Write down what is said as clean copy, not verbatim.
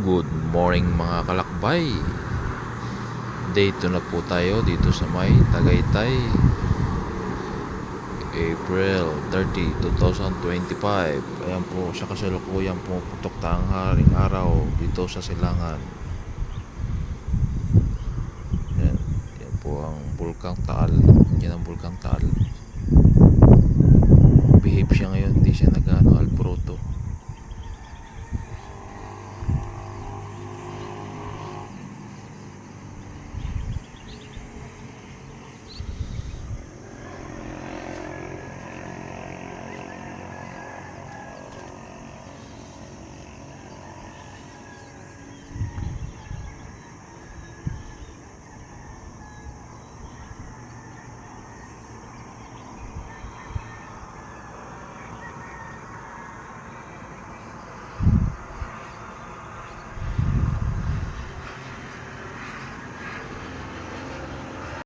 Good morning mga kalakbay. Day 2 na po tayo dito sa may Tagaytay. April 30, 2025. Ayan po sa kasalukuyan pumuputok tanghaling araw dito sa Silangan. Yan po ang Bulkang Taal. Yan ang Bulkang Taal. Behave siya ngayon, hindi siya nag-alboroto.